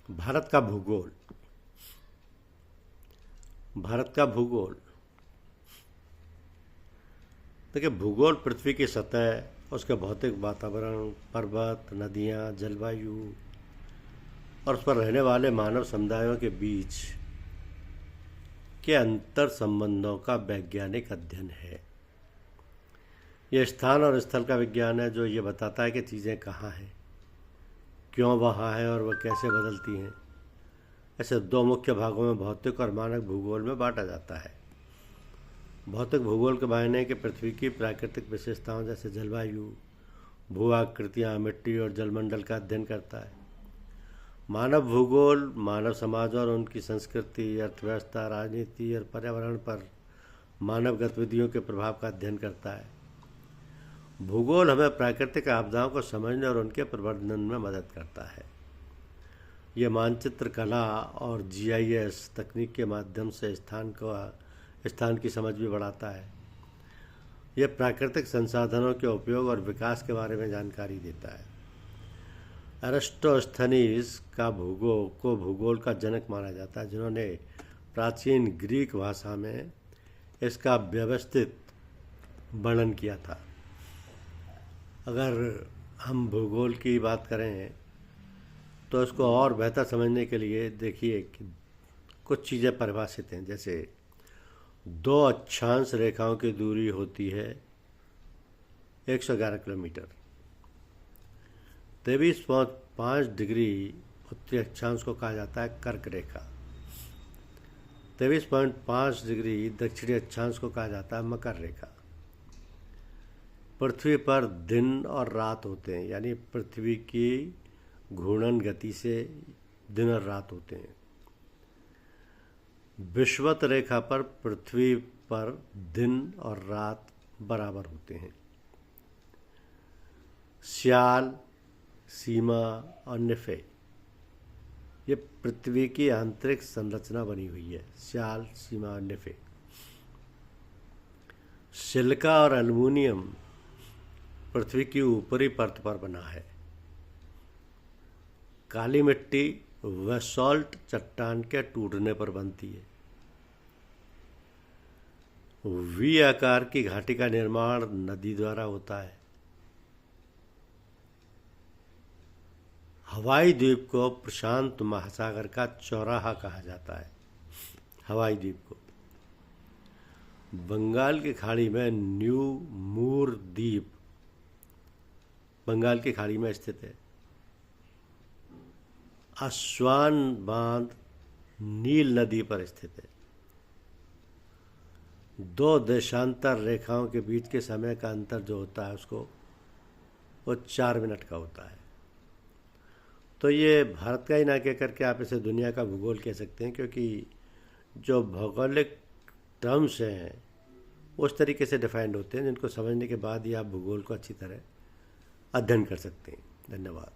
भारत का भूगोल। भारत का भूगोल देखिए, भूगोल पृथ्वी की सतह, उसके भौतिक वातावरण, पर्वत, नदियाँ, जलवायु और उस पर रहने वाले मानव समुदायों के बीच के अंतर संबंधों का वैज्ञानिक अध्ययन है। यह स्थान और स्थल का विज्ञान है जो ये बताता है कि चीज़ें कहाँ हैं, क्यों वहाँ हैं और वह कैसे बदलती हैं। ऐसे दो मुख्य भागों में भौतिक और मानक भूगोल में बांटा जाता है। भौतिक भूगोल के मायने कि पृथ्वी की प्राकृतिक विशेषताओं जैसे जलवायु, भू आकृतियाँ, मिट्टी और जलमंडल का अध्ययन करता है। मानव भूगोल मानव समाज और उनकी संस्कृति, अर्थव्यवस्था, राजनीति और पर्यावरण पर मानव गतिविधियों के प्रभाव का अध्ययन करता है। भूगोल हमें प्राकृतिक आपदाओं को समझने और उनके प्रबंधन में मदद करता है। ये मानचित्र कला और जीआईएस तकनीक के माध्यम से स्थान की समझ भी बढ़ाता है। यह प्राकृतिक संसाधनों के उपयोग और विकास के बारे में जानकारी देता है। एरिस्टोस्थनीज का भूगोल का जनक माना जाता है, जिन्होंने प्राचीन ग्रीक भाषा में इसका व्यवस्थित वर्णन किया था। अगर हम भूगोल की बात करें तो इसको और बेहतर समझने के लिए देखिए कि कुछ चीज़ें परिभाषित हैं। जैसे दो अक्षांश रेखाओं की दूरी होती है 111 किलोमीटर। 23.5 डिग्री उत्तरी अक्षांश को कहा जाता है कर्क रेखा। 23.5 डिग्री दक्षिणी अक्षांश को कहा जाता है मकर रेखा। पृथ्वी पर दिन और रात होते हैं, यानी पृथ्वी की घूर्णन गति से दिन और रात होते हैं। विषुवत रेखा पर पृथ्वी पर दिन और रात बराबर होते हैं। स्याल, सीमा और निफे, ये पृथ्वी की आंतरिक संरचना बनी हुई है। स्याल, सीमा और निफे। सिलिका और एल्युमिनियम पृथ्वी की ऊपरी परत पर बना है। काली मिट्टी बेसाल्ट चट्टान के टूटने पर बनती है। वी आकार की घाटी का निर्माण नदी द्वारा होता है। हवाई द्वीप को प्रशांत महासागर का चौराहा कहा जाता है। हवाई द्वीप को बंगाल की खाड़ी में न्यू मूर द्वीप बंगाल की खाड़ी में स्थित है। अस्वान बांध नील नदी पर स्थित है। दो देशांतर रेखाओं के बीच के समय का अंतर जो होता है उसको वो 4 मिनट का होता है। तो ये भारत का ही ना कह करके आप इसे दुनिया का भूगोल कह सकते हैं, क्योंकि जो भौगोलिक टर्म्स हैं उस तरीके से डिफाइंड होते हैं जिनको समझने के बाद ही आप भूगोल को अच्छी तरह अध्ययन कर सकते हैं। धन्यवाद।